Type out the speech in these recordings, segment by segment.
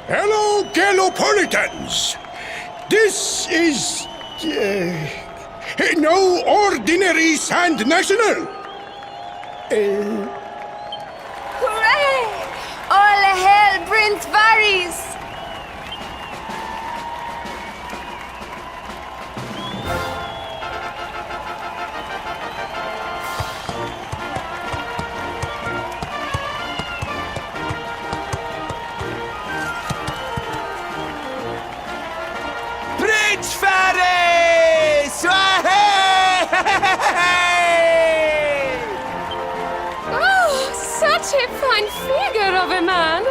Hello, Galopolitans! This is... no ordinary Sand National! Hooray! All hail Prince Varys! Prince Varys! Oh, such a fine figure of a man!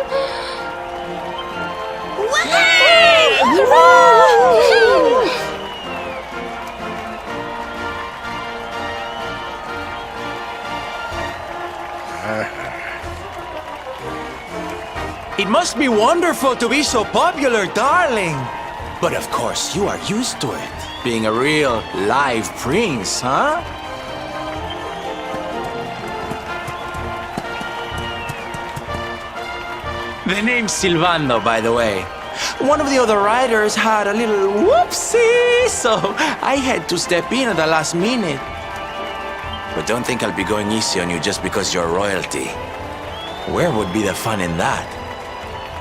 It must be wonderful to be so popular, darling. But of course, you are used to it. Being a real, live prince, huh? The name's Silvano, by the way. One of the other riders had a little whoopsie, so I had to step in at the last minute. But don't think I'll be going easy on you just because you're royalty. Where would be the fun in that?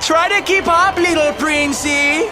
Try to keep up, little princey!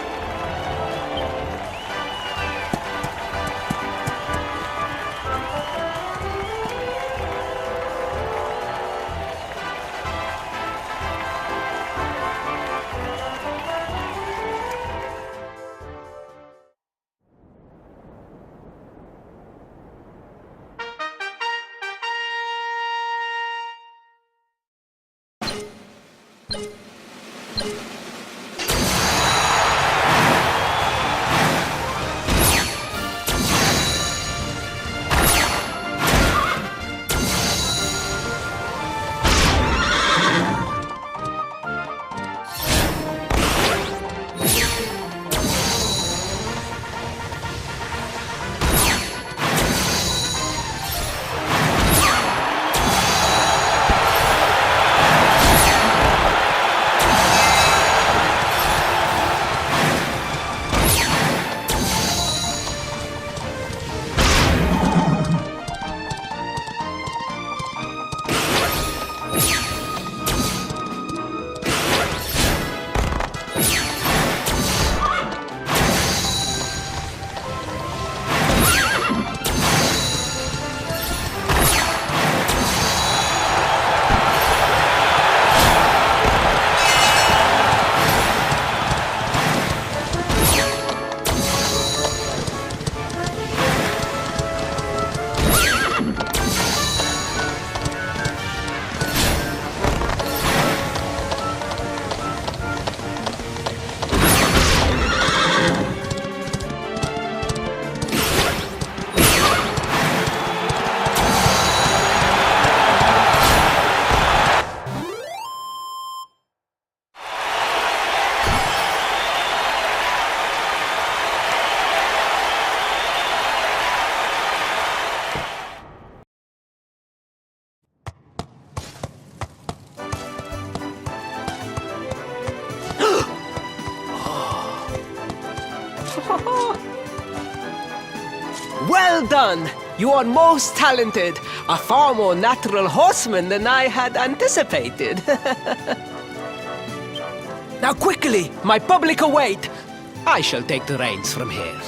Well done! You are most talented. A far more natural horseman than I had anticipated. Now quickly, my public await. I shall take the reins from here.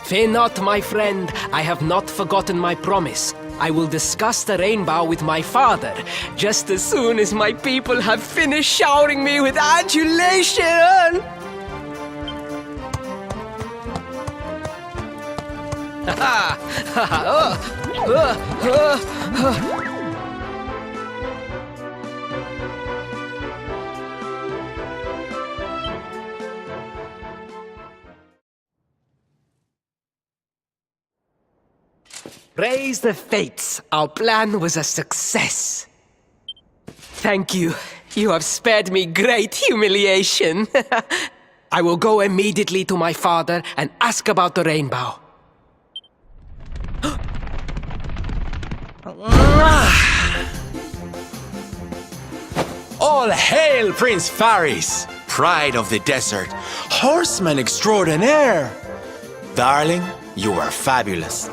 Fear not, my friend. I have not forgotten my promise. I will discuss the rainbow with my father, just as soon as my people have finished showering me with adulation. Praise the fates, our plan was a success. Thank you. You have spared me great humiliation. I will go immediately to my father and ask about the rainbow. All hail Prince Faris, pride of the desert, horseman extraordinaire. Darling, you were fabulous.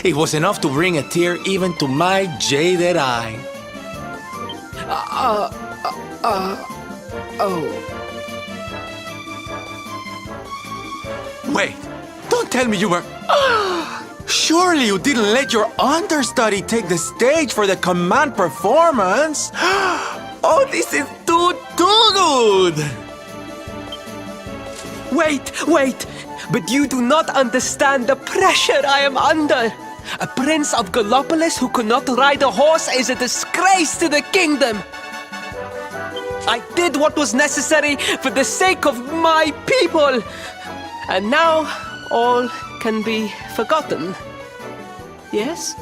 It was enough to bring a tear even to my jaded eye. Wait, don't tell me you were... Surely you didn't let your understudy take the stage for the command performance? Oh, this is too good! Wait! But you do not understand the pressure I am under. A prince of Gallopolis who could not ride a horse is a disgrace to the kingdom. I did what was necessary for the sake of my people. And now all can be forgotten. Yes?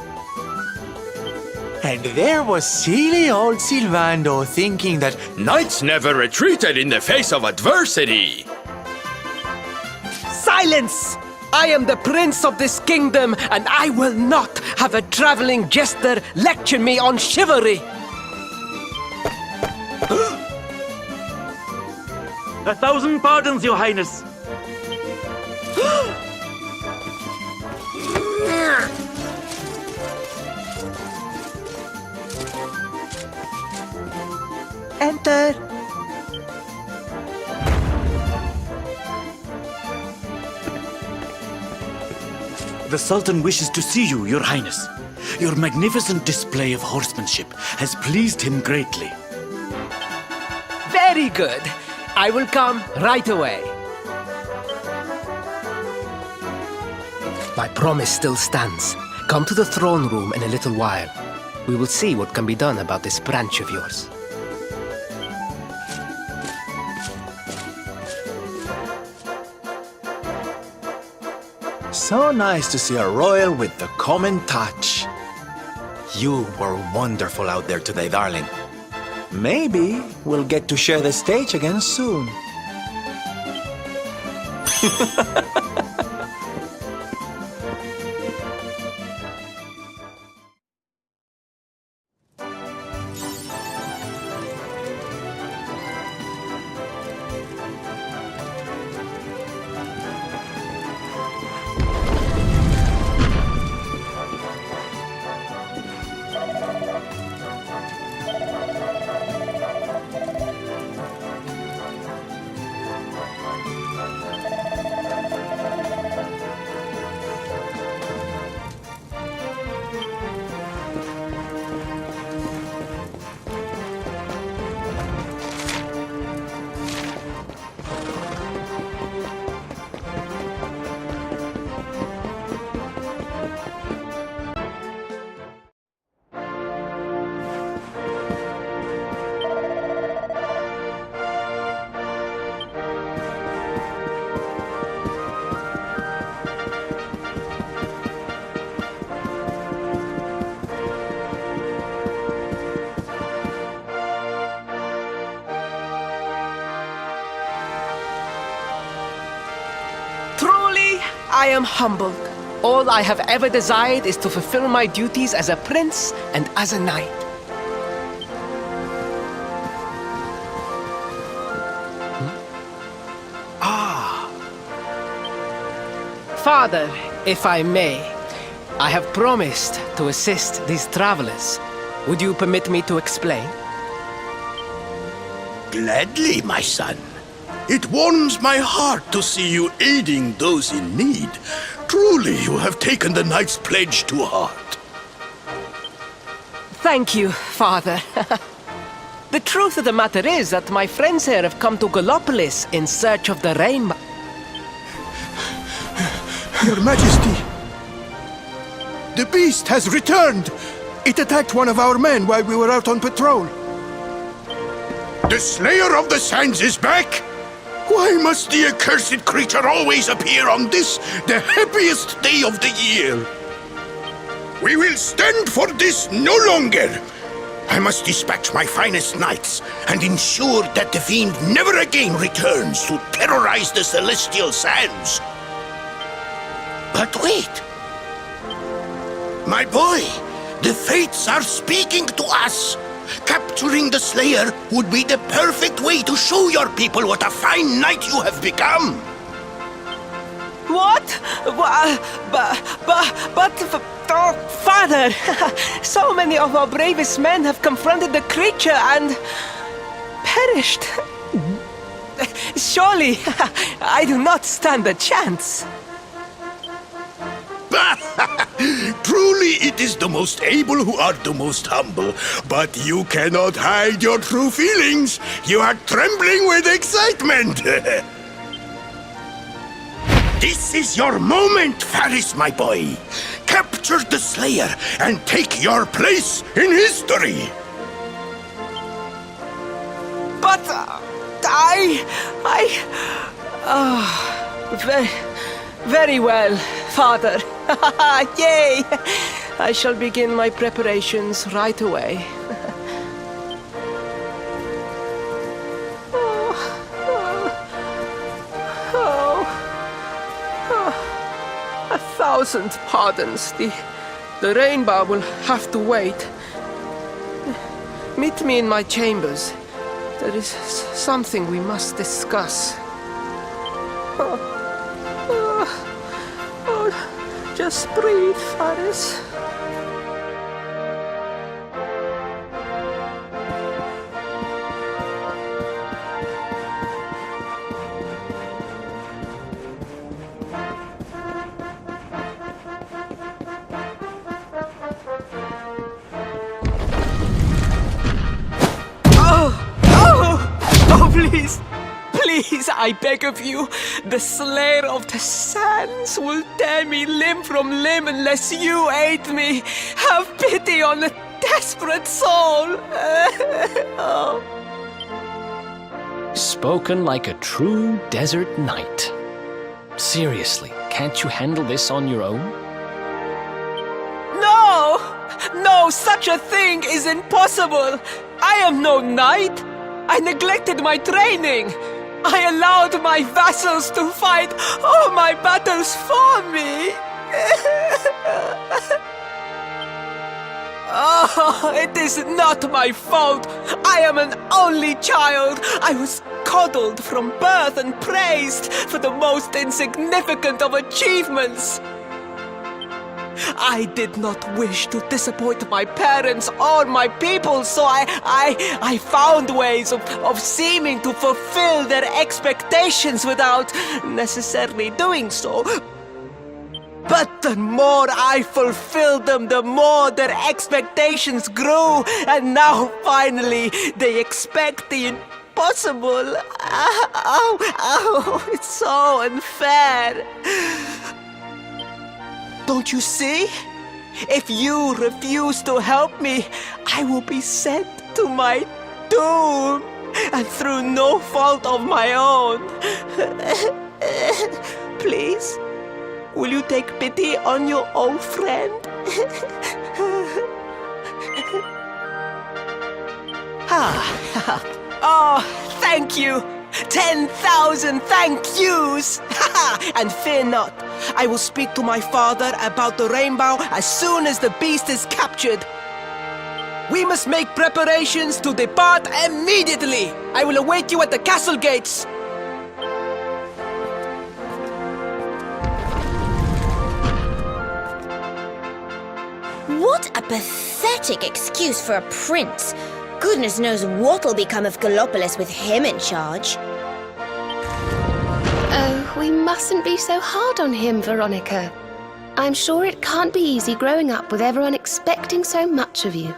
And there was silly old Silvando thinking that knights never retreated in the face of adversity. Silence! I am the prince of this kingdom, and I will not have a traveling jester lecture me on chivalry. 1,000 pardons, Your Highness. Enter. The Sultan wishes to see you, Your Highness. Your magnificent display of horsemanship has pleased him greatly. Very good. I will come right away. My promise still stands. Come to the throne room in a little while. We will see what can be done about this branch of yours. So nice to see a royal with the common touch. You were wonderful out there today, darling. Maybe we'll get to share the stage again soon. I am humbled. All I have ever desired is to fulfill my duties as a prince and as a knight. Father, if I may, I have promised to assist these travelers. Would you permit me to explain? Gladly, my son. It warms my heart to see you aiding those in need. Truly, you have taken the knight's pledge to heart. Thank you, Father. The truth of the matter is that my friends here have come to Gallopolis in search of the rainbow. Your Majesty, the beast has returned. It attacked one of our men while we were out on patrol. The Slayer of the Sands is back? Why must the accursed creature always appear on this, the happiest day of the year? We will stand for this no longer. I must dispatch my finest knights and ensure that the fiend never again returns to terrorize the celestial sands. But wait! My boy, the fates are speaking to us. Capturing the Slayer would be the perfect way to show your people what a fine knight you have become. What? Oh, Father! So many of our bravest men have confronted the creature and perished. Surely, I do not stand a chance. Truly, it is the most able who are the most humble. But you cannot hide your true feelings. You are trembling with excitement. This is your moment, Faris, my boy. Capture the Slayer and take your place in history. But very well, Father. Yay! I shall begin my preparations right away. A thousand pardons. The rainbow will have to wait. Meet me in my chambers. There is something we must discuss. Just breathe, Faris. Oh, please! Please, I beg of you, the Slayer of the Sands will tear me limb from limb unless you aid me. Have pity on a desperate soul. Oh. Spoken like a true desert knight. Seriously, can't you handle this on your own? No! No, such a thing is impossible. I am no knight. I neglected my training. I allowed my vassals to fight all my battles for me. Oh, it is not my fault. I am an only child. I was coddled from birth and praised for the most insignificant of achievements. I did not wish to disappoint my parents or my people, so I found ways of seeming to fulfill their expectations without necessarily doing so. But the more I fulfilled them, the more their expectations grew, and now finally they expect the impossible. Oh, it's so unfair. Don't you see? If you refuse to help me, I will be sent to my doom, and through no fault of my own. Please, will you take pity on your old friend? Oh, thank you! 10,000 thank yous! And fear not, I will speak to my father about the rainbow as soon as the beast is captured. We must make preparations to depart immediately. I will await you at the castle gates. What a pathetic excuse for a prince. Goodness knows what'll become of Gallopolis with him in charge. Oh, we mustn't be so hard on him, Veronica. I'm sure it can't be easy growing up with everyone expecting so much of you.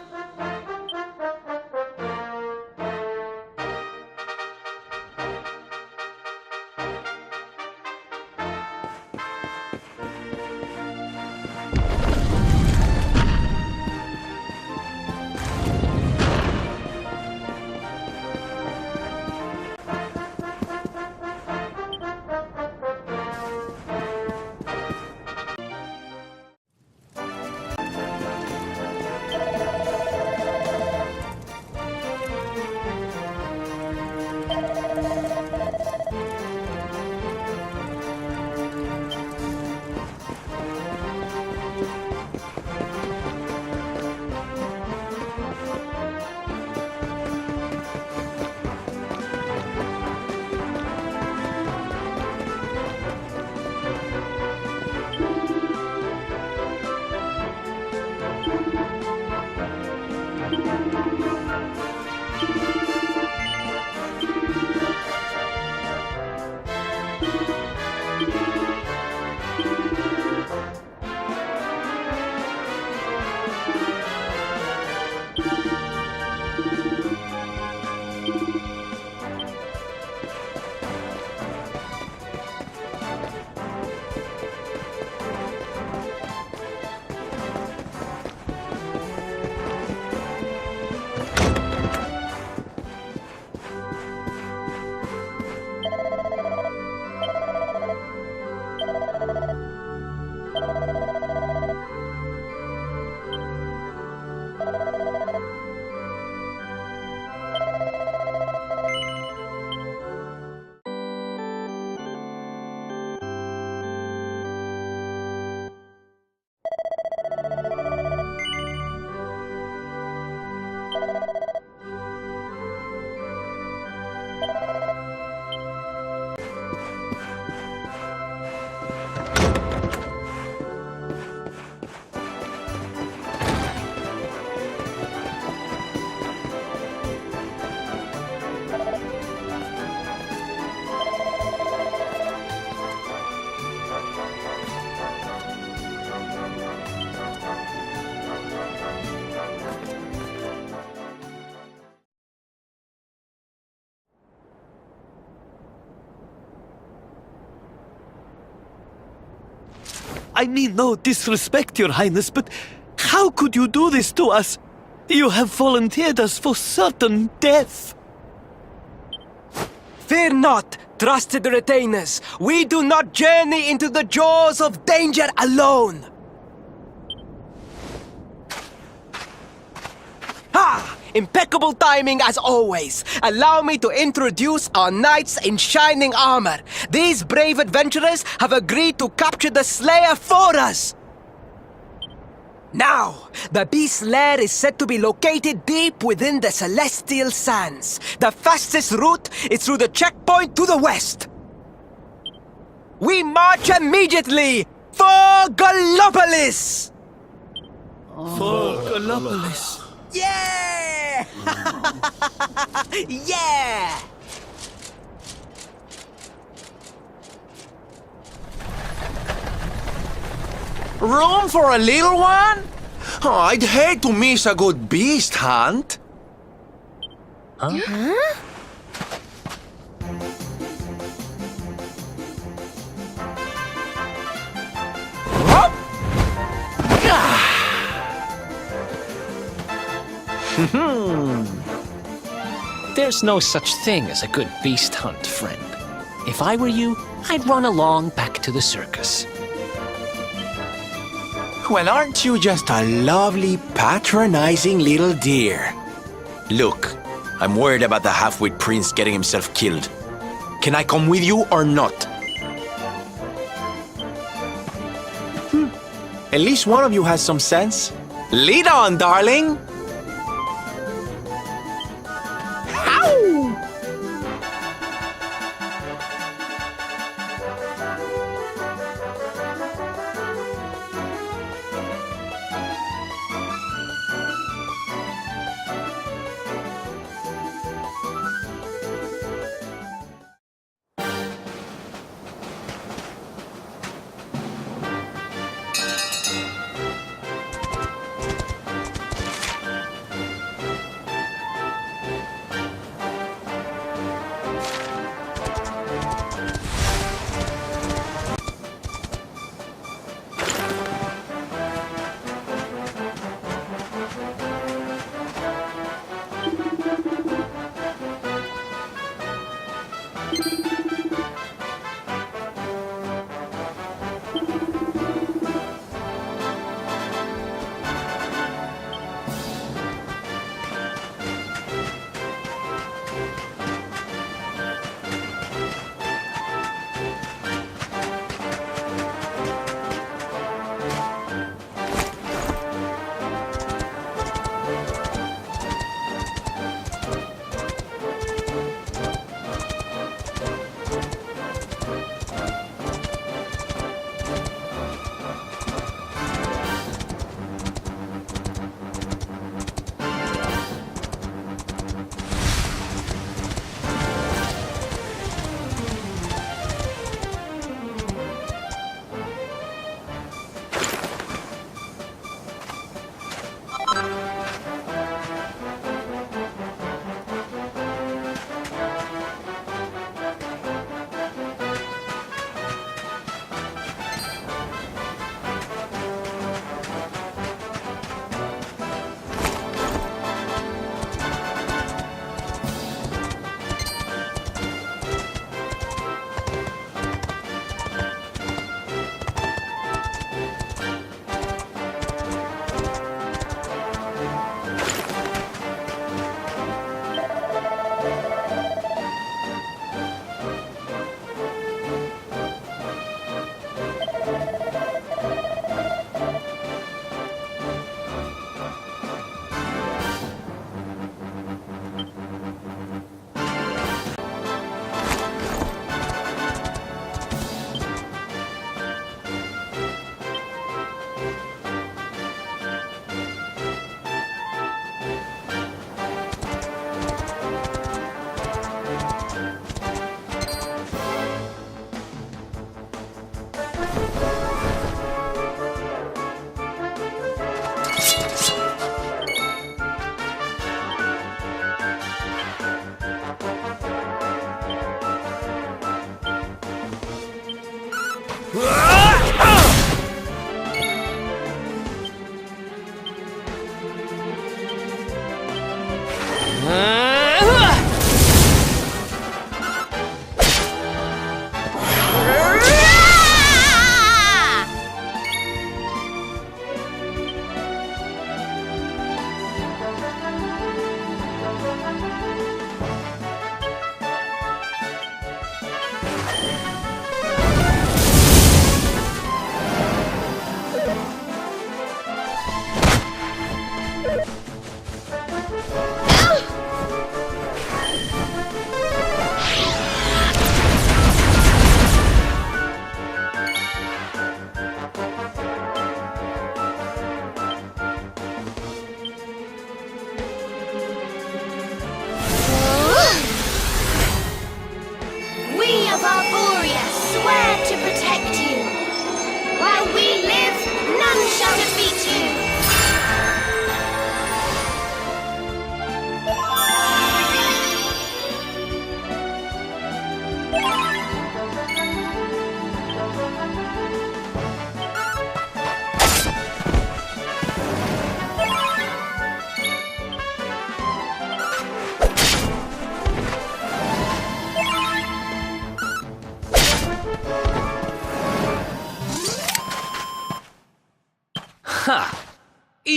I mean no disrespect, Your Highness, but how could you do this to us? You have volunteered us for certain death. Fear not, trusted retainers. We do not journey into the jaws of danger alone. Ha! Impeccable timing as always. Allow me to introduce our knights in shining armor. These brave adventurers have agreed to capture the Slayer for us. Now, the beast's lair is said to be located deep within the Celestial Sands. The fastest route is through the checkpoint to the west. We march immediately for Gallopolis! For Gallopolis. Yeah! Yeah! Room for a little one? Oh, I'd hate to miss a good beast hunt. Huh? There's no such thing as a good beast hunt, friend. If I were you, I'd run along back to the circus. Well, aren't you just a lovely, patronizing little dear? Look, I'm worried about the half-wit prince getting himself killed. Can I come with you or not? At least one of you has some sense. Lead on, darling!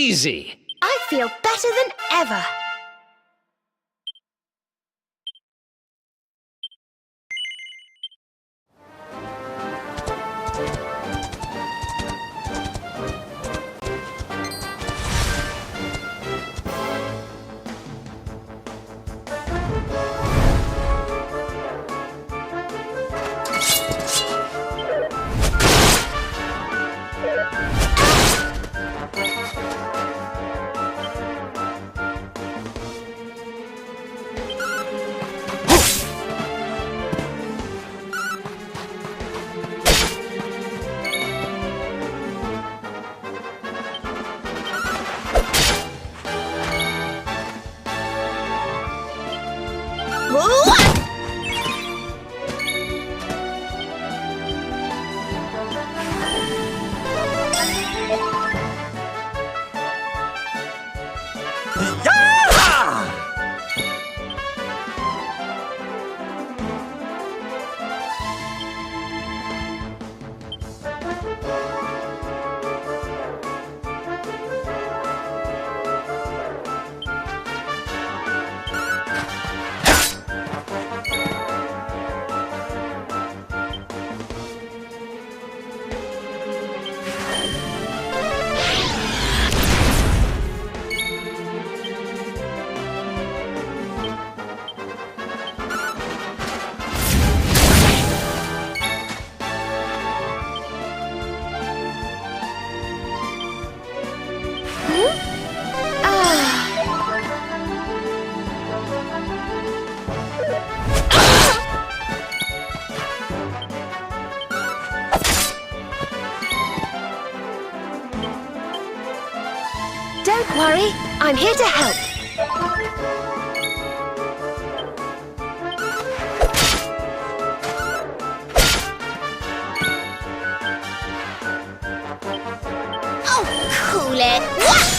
easy. I feel better than ever. Don't worry, I'm here to help. Oh, cool it. What?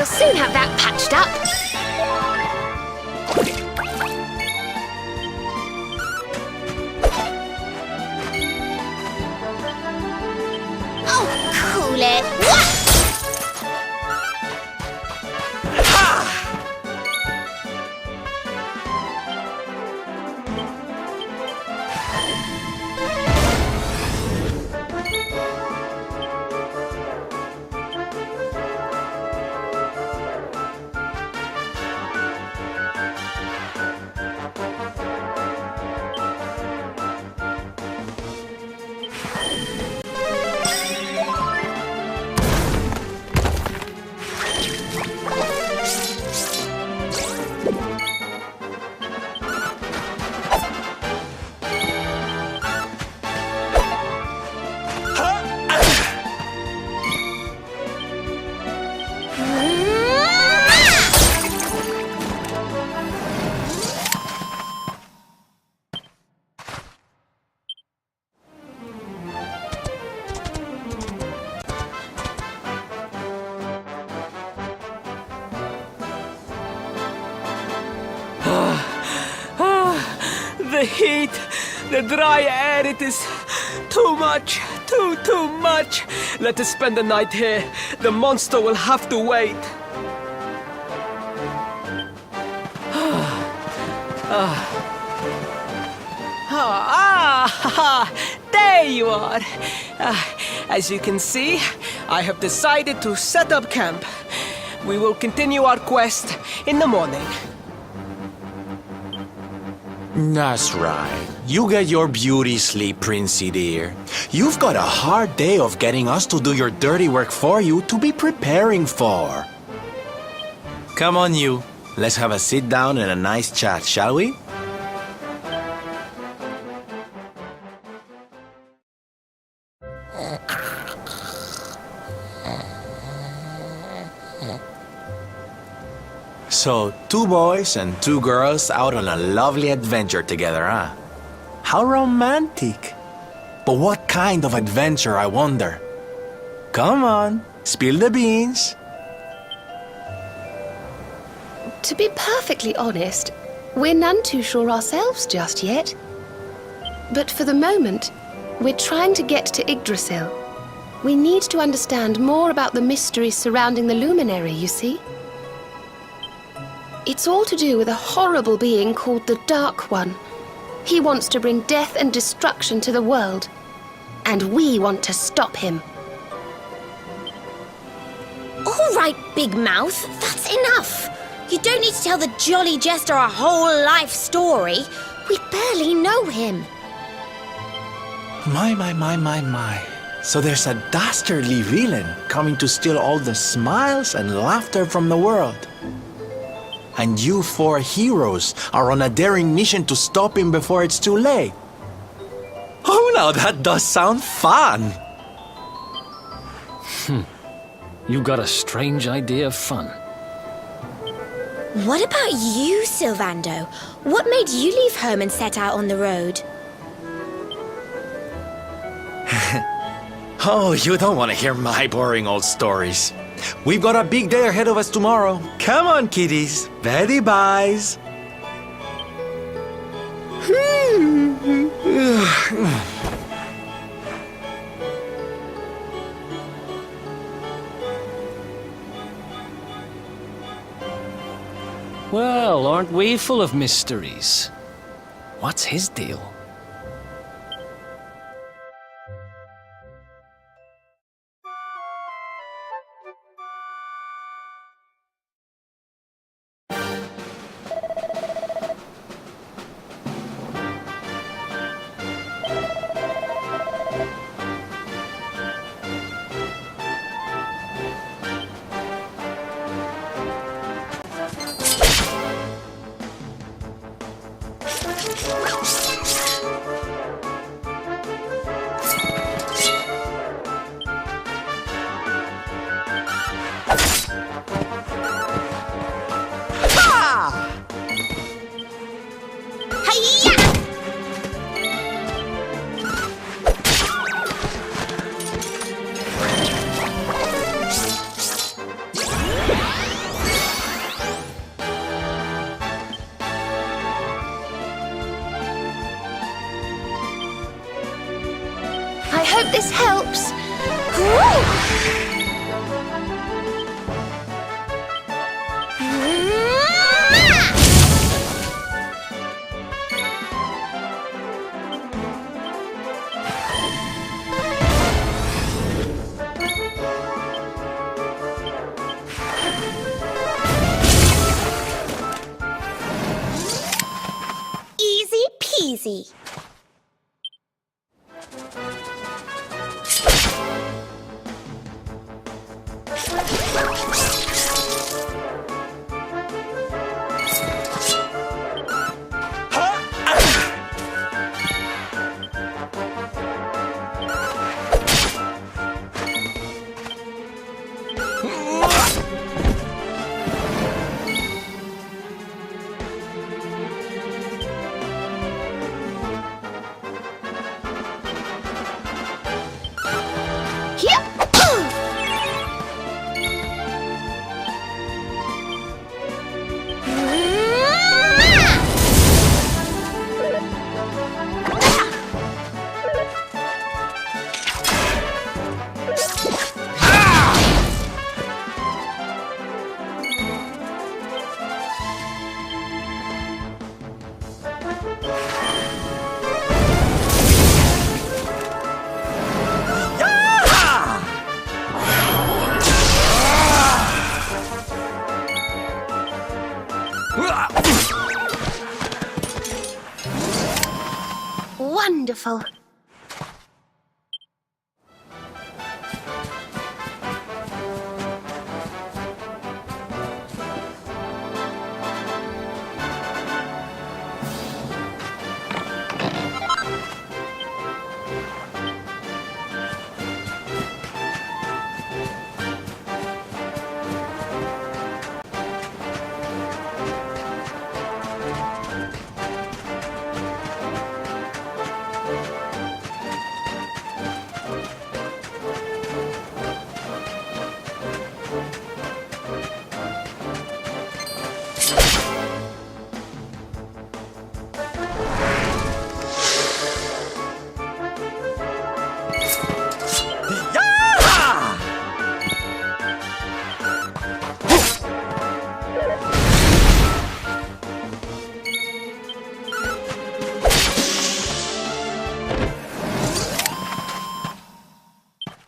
soon have that patched up. Oh, cool it. What? The heat, the dry air, it is too much, too much. Let us spend the night here. The monster will have to wait. There you are. As you can see, I have decided to set up camp. We will continue our quest in the morning. That's right. You get your beauty sleep, Princey dear. You've got a hard day of getting us to do your dirty work for you to be preparing for. Come on, you. Let's have a sit down and a nice chat, shall we? So, 2 boys and 2 girls out on a lovely adventure together, huh? How romantic. But what kind of adventure, I wonder? Come on, spill the beans. To be perfectly honest, we're none too sure ourselves just yet. But for the moment, we're trying to get to Yggdrasil. We need to understand more about the mysteries surrounding the luminary, you see? It's all to do with a horrible being called the Dark One. He wants to bring death and destruction to the world. And we want to stop him. All right, Big Mouth, that's enough. You don't need to tell the Jolly Jester a whole life story. We barely know him. My. So there's a dastardly villain coming to steal all the smiles and laughter from the world. And you 4 heroes are on a daring mission to stop him before it's too late. Oh, now that does sound fun. You got a strange idea of fun. What about you, Sylvando? What made you leave home and set out on the road? Oh, you don't want to hear my boring old stories. We've got a big day ahead of us tomorrow. Come on, kiddies. Betty buys. Well, aren't we full of mysteries? What's his deal? hope this helps. Easy peasy. Wonderful.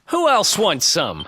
Who else wants some?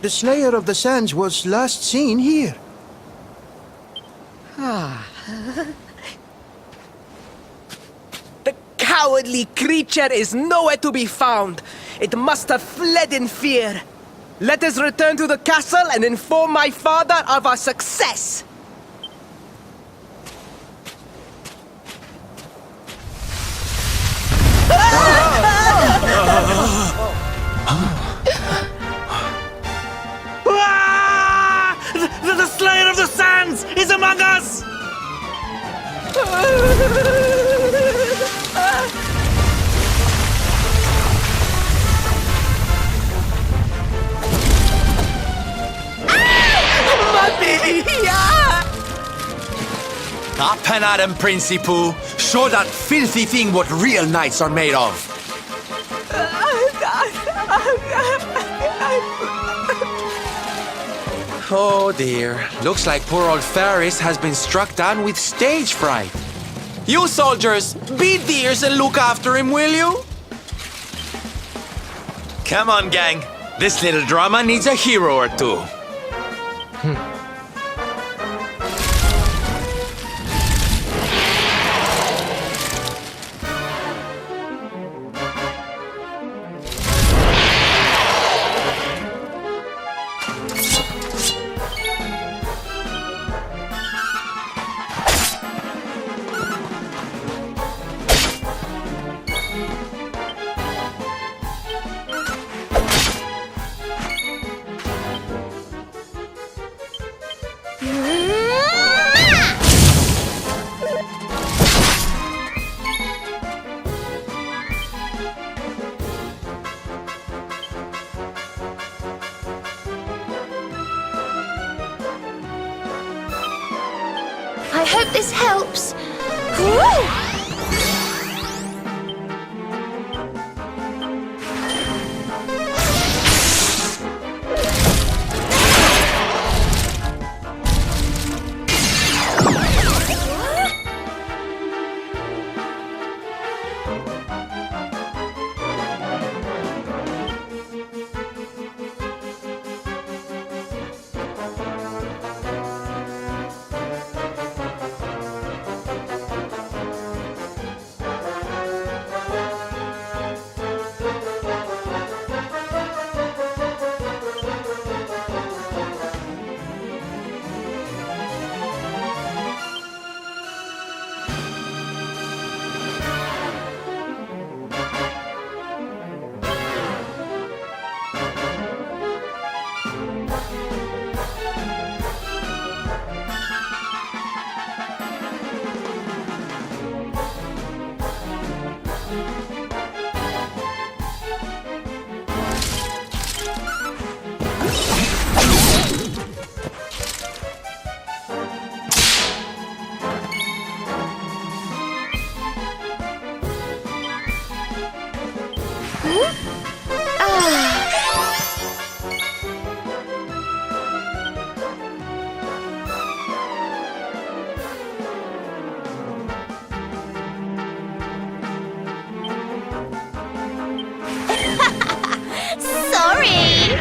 The Slayer of the Sands was last seen here. The cowardly creature is nowhere to be found. It must have fled in fear. Let us return to the castle and inform my father of our success. The Slayer of the Sands is among us! Up and at him, Principal. Show that filthy thing what real knights are made of. Oh dear. Looks like poor old Ferris has been struck down with stage fright. You soldiers, beat the ears and look after him, will you? Come on, gang. This little drama needs a hero or two. I hope this helps. Woo! Sorry!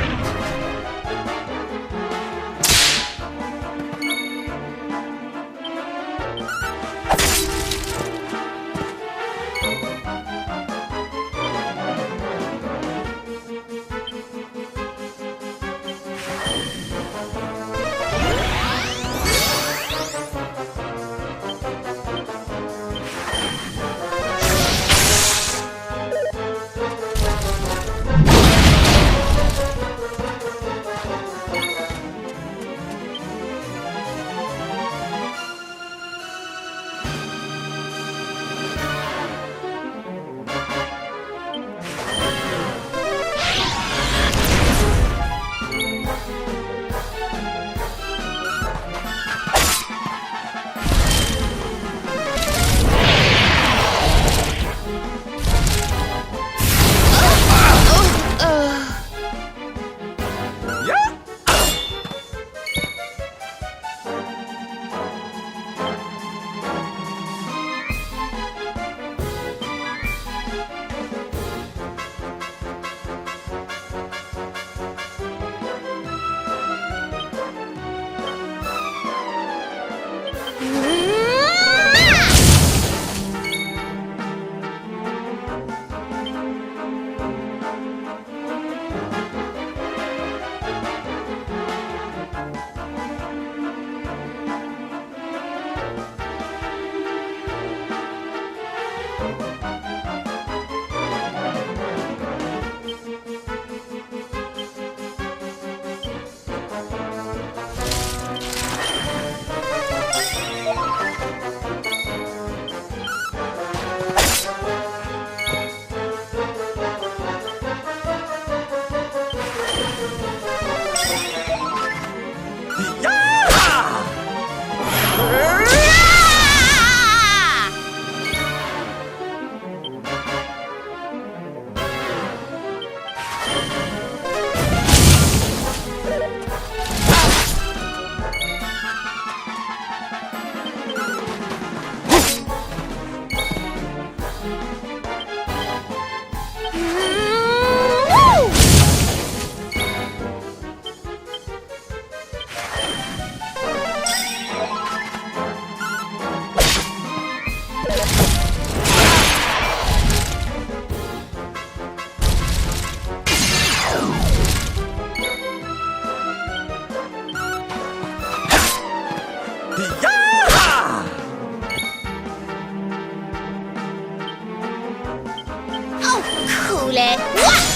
call it. What?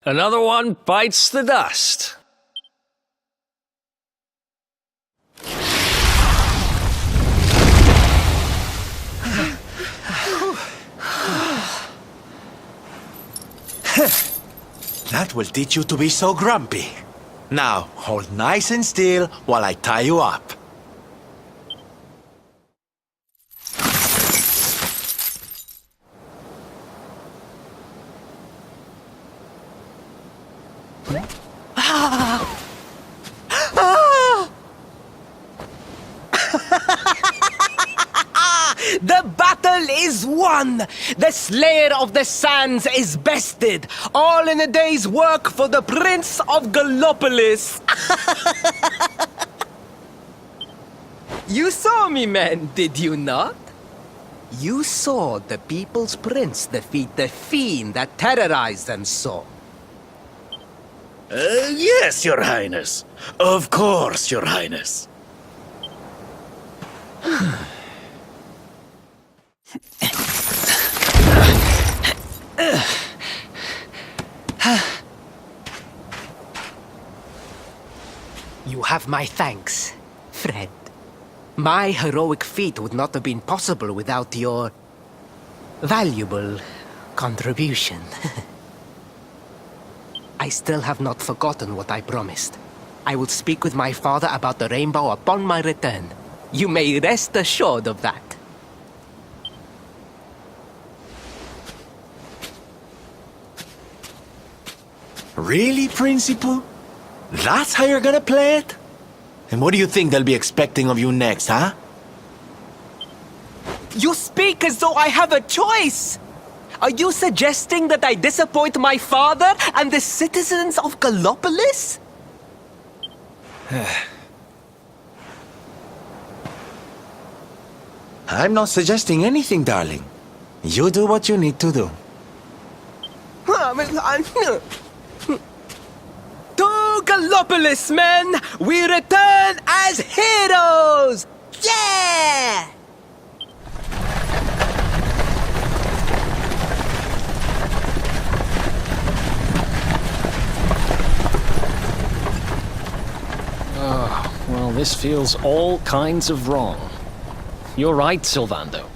Another one bites the dust. That will teach you to be so grumpy. Now, hold nice and still while I tie you up. The battle is won! The Slayer of the Sands is bested! All in a day's work for the Prince of Gallopolis! You saw me, men, did you not? You saw the People's Prince defeat the fiend that terrorized them so. Yes, Your Highness. Of course, Your Highness. You have my thanks, Fred. My heroic feat would not have been possible without your valuable contribution. I still have not forgotten what I promised. I will speak with my father about the rainbow upon my return. You may rest assured of that. Really, Principal? That's how you're gonna play it? And what do you think they'll be expecting of you next, huh? You speak as though I have a choice! Are you suggesting that I disappoint my father and the citizens of Gallopolis? I'm not suggesting anything, darling. You do what you need to do. To Gallopolis, men! We return as heroes! Yeah! Well, this feels all kinds of wrong. You're right, Sylvando.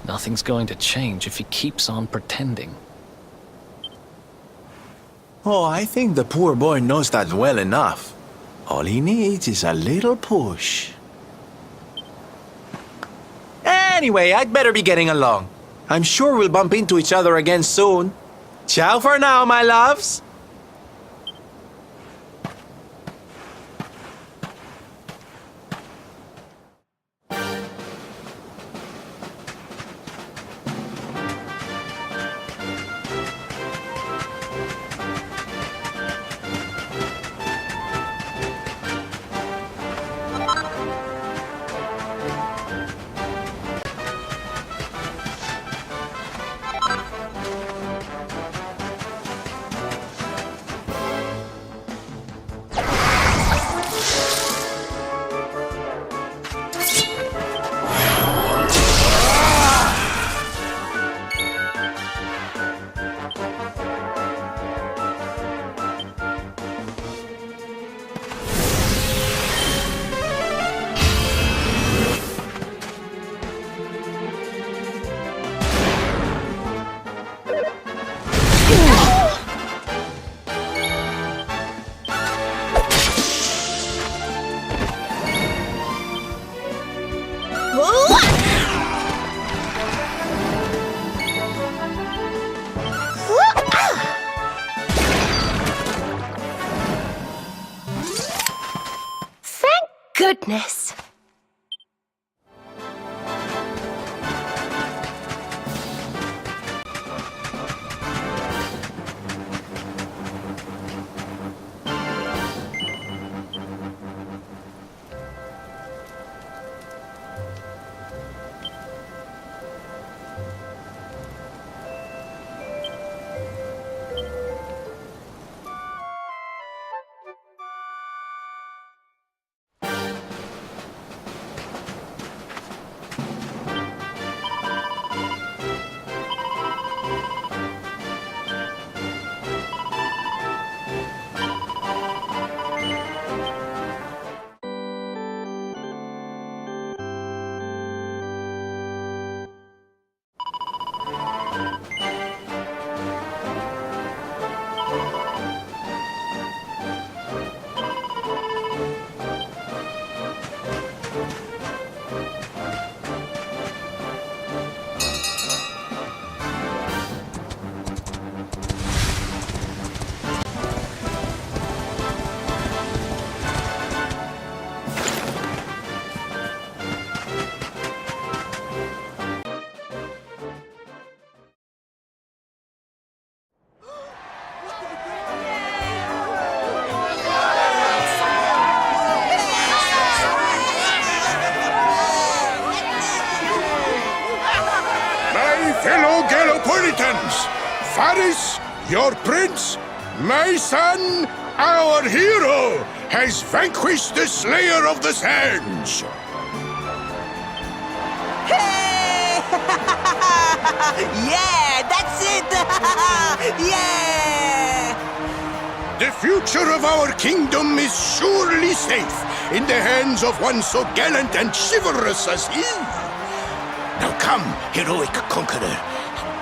Nothing's going to change if he keeps on pretending. Oh, I think the poor boy knows that well enough. All he needs is a little push. Anyway, I'd better be getting along. I'm sure we'll bump into each other again soon. Ciao for now, my loves. goodness. Fellow Gallopolitans, Faris, your prince, my son, our hero, has vanquished the Slayer of the Sands. Yeah, that's it! Yeah! The future of our kingdom is surely safe in the hands of one so gallant and chivalrous as he. Now come, heroic conqueror,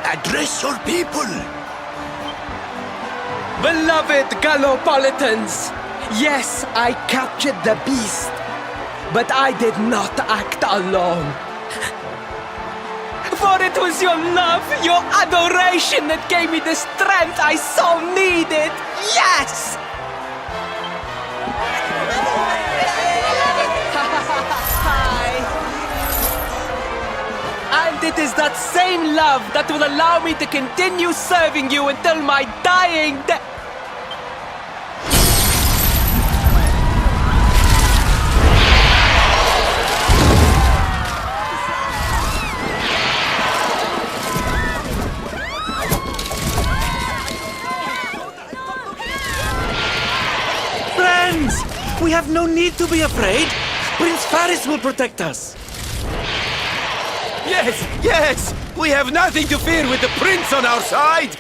address your people. Beloved Gallopolitans, yes, I captured the beast, but I did not act alone. For it was your love, your adoration that gave me the strength I so needed. Yes! And it is that same love that will allow me to continue serving you until my dying day. Friends! We have no need to be afraid. Prince Faris will protect us. Yes, yes! We have nothing to fear with the prince on our side!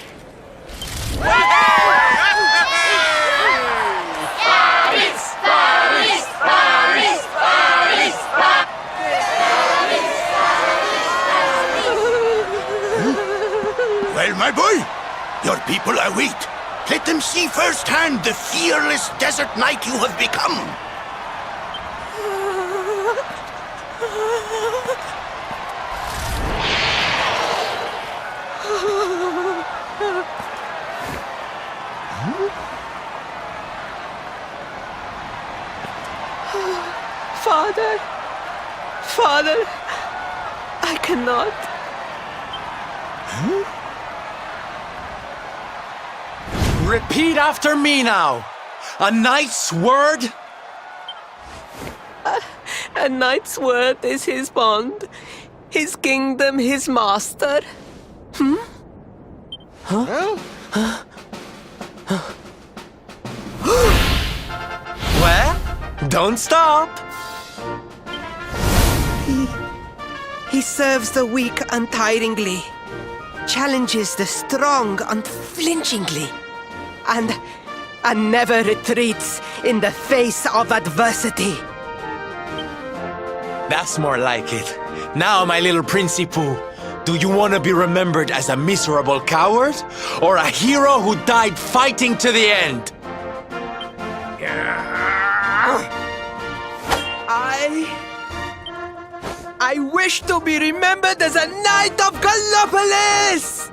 Well, my boy, your people await. Let them see firsthand the fearless desert knight you have become. Father, Father, I cannot. Repeat after me now! A knight's word? A knight's word is his bond, his kingdom, his master. Well, don't stop! He serves the weak untiringly, challenges the strong unflinchingly, and never retreats in the face of adversity. That's more like it. Now, my little Princey Pooh, do you want to be remembered as a miserable coward? Or a hero who died fighting to the end? I wish to be remembered as a knight of Gallopolis!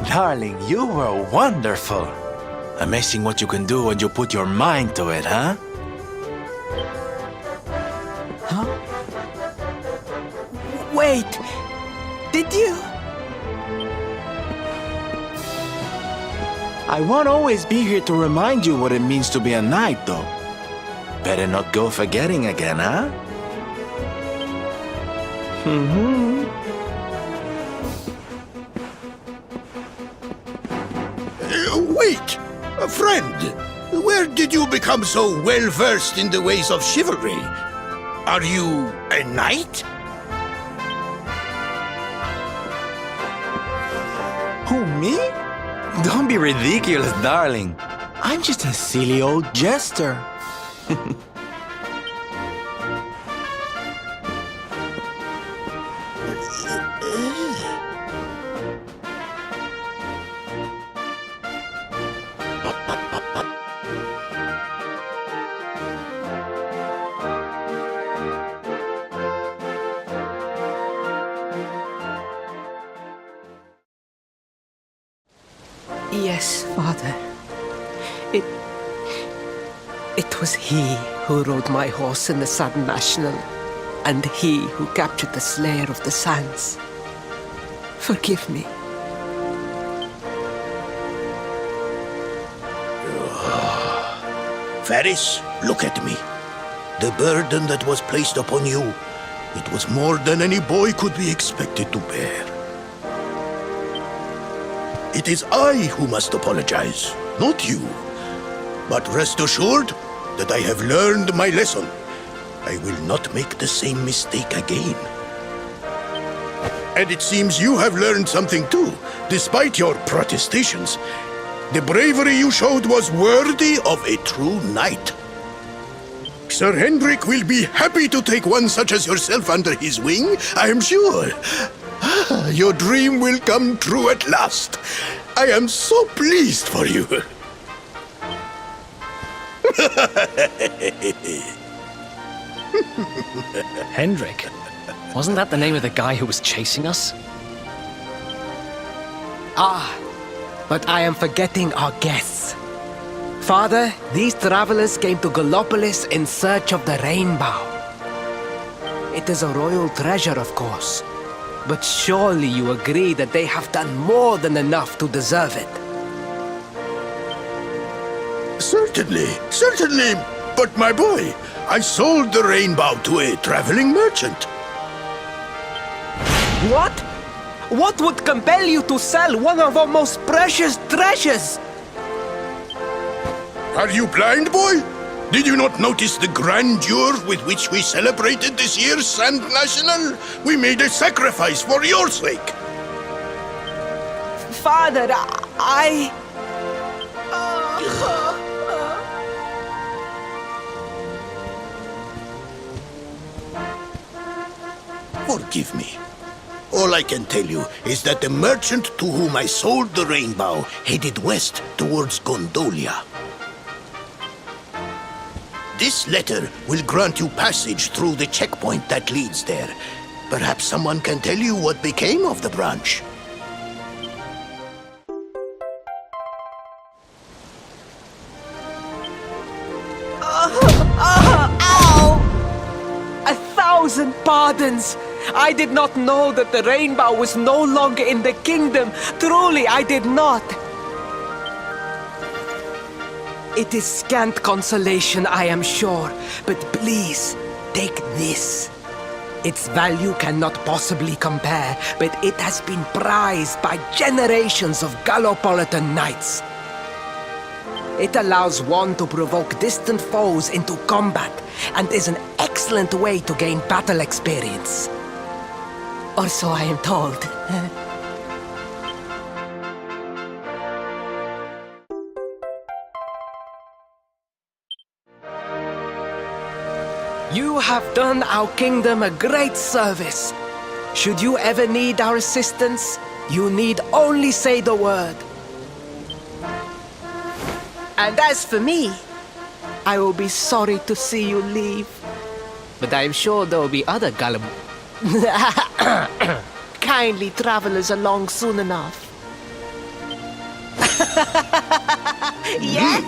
Darling, you were wonderful. Amazing what you can do when you put your mind to it, huh? Wait, did you? I won't always be here to remind you what it means to be a knight, though. Better not go forgetting again, huh? Wait! Friend, where did you become so well-versed in the ways of chivalry? Are you a knight? Who, me? Don't be ridiculous, darling. I'm just a silly old jester. Yes, Father. It was he who rode my horse in the Southern National, and he who captured the Slayer of the Sands. Forgive me. Varys, look at me. The burden that was placed upon you, it was more than any boy could be expected to bear. It is I who must apologize, not you. But rest assured that I have learned my lesson. I will not make the same mistake again. And it seems you have learned something too, despite your protestations. The bravery you showed was worthy of a true knight. Sir Hendrik will be happy to take one such as yourself under his wing, I am sure. Your dream will come true at last. I am so pleased for you. Hendrik? Wasn't that the name of the guy who was chasing us? But I am forgetting our guests. Father, these travelers came to Gallopolis in search of the rainbow. It is a royal treasure, of course. But surely you agree that they have done more than enough to deserve it. Certainly. But my boy, I sold the rainbow to a traveling merchant. What? What would compel you to sell one of our most precious treasures? Are you blind, boy? Did you not notice the grandeur with which we celebrated this year's Sand National? We made a sacrifice for your sake. Father, Forgive me. All I can tell you is that the merchant to whom I sold the rainbow headed west towards Gondolia. This letter will grant you passage through the checkpoint that leads there. Perhaps someone can tell you what became of the branch. Ow! 1,000 pardons! I did not know that the rainbow was no longer in the kingdom. Truly, I did not. It is scant consolation, I am sure, but please, take this. Its value cannot possibly compare, but it has been prized by generations of Gallopolitan knights. It allows one to provoke distant foes into combat, and is an excellent way to gain battle experience. Or so I am told. You have done our kingdom a great service. Should you ever need our assistance, you need only say the word. And as for me, I will be sorry to see you leave. But I am sure there will be other kindly travelers along soon enough. Yeah?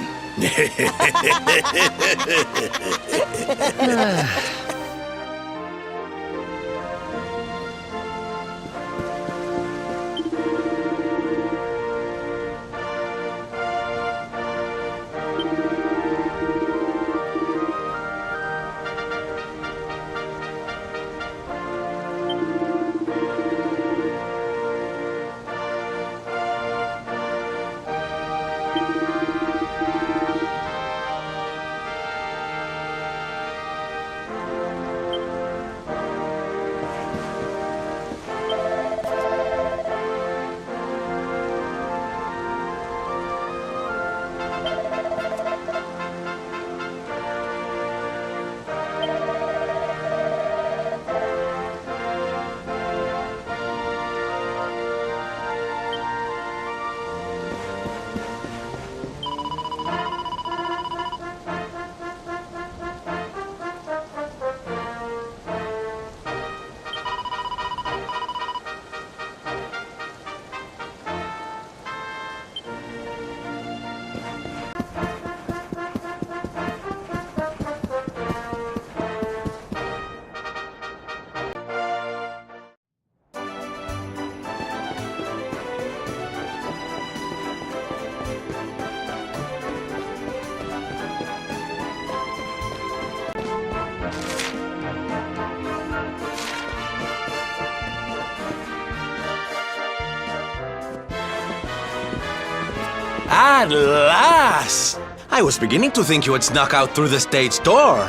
At last! I was beginning to think you had snuck out through the stage door.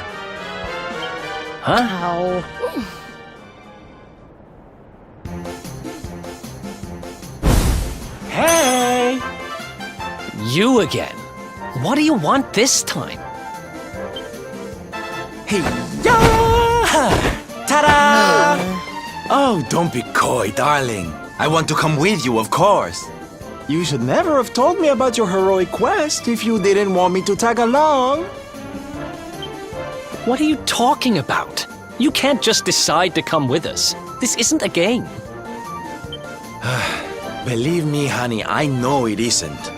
Huh? Hey! You again. What do you want this time? Hey, yeah! Ta-da! Oh, don't be coy, darling. I want to come with you, of course. You should never have told me about your heroic quest if you didn't want me to tag along. What are you talking about? You can't just decide to come with us. This isn't a game. Believe me, honey, I know it isn't.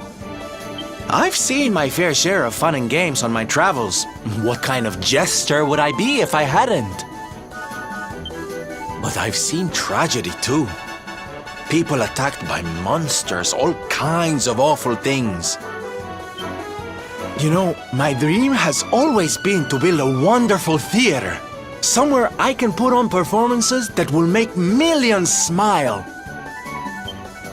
I've seen my fair share of fun and games on my travels. What kind of jester would I be if I hadn't? But I've seen tragedy too. People attacked by monsters, all kinds of awful things. You know, my dream has always been to build a wonderful theater. Somewhere I can put on performances that will make millions smile.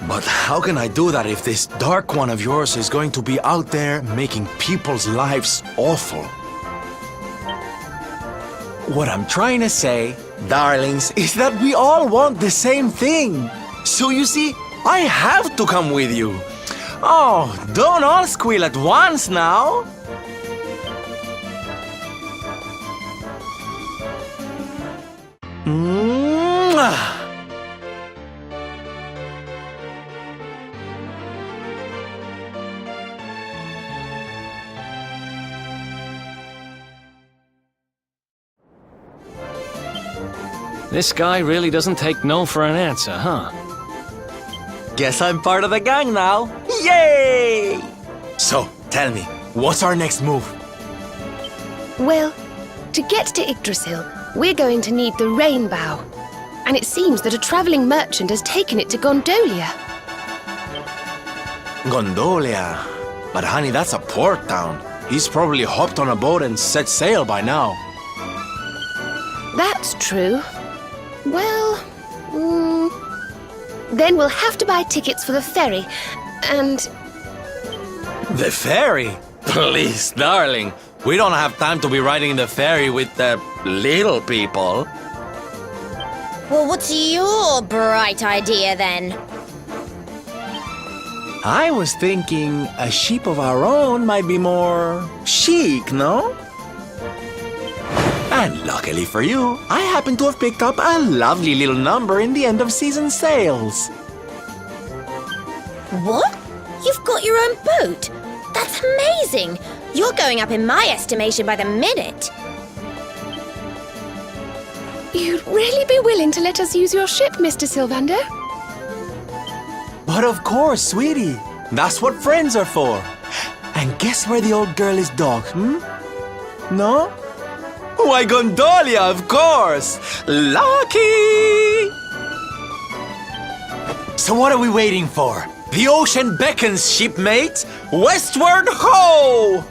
But how can I do that if this dark one of yours is going to be out there making people's lives awful? What I'm trying to say, darlings, is that we all want the same thing. So you see, I have to come with you. Oh, don't all squeal at once now. Mwah. This guy really doesn't take no for an answer, huh? Guess I'm part of the gang now. Yay! So, tell me, what's our next move? Well, to get to Yggdrasil, we're going to need the rainbow. And it seems that a traveling merchant has taken it to Gondolia. Gondolia. But honey, that's a port town. He's probably hopped on a boat and set sail by now. That's true. Well, then we'll have to buy tickets for the ferry, and... The ferry? Please, darling. We don't have time to be riding the ferry with the little people. Well, what's your bright idea then? I was thinking a ship of our own might be more chic, no? And luckily for you, I happen to have picked up a lovely little number in the end of season sales. What? You've got your own boat? That's amazing! You're going up in my estimation by the minute. You'd really be willing to let us use your ship, Mr. Sylvando? But of course, sweetie. That's what friends are for. And guess where the old girl is docked, No? Why, Gondolia, of course! Lucky! So what are we waiting for? The ocean beckons, shipmate! Westward ho!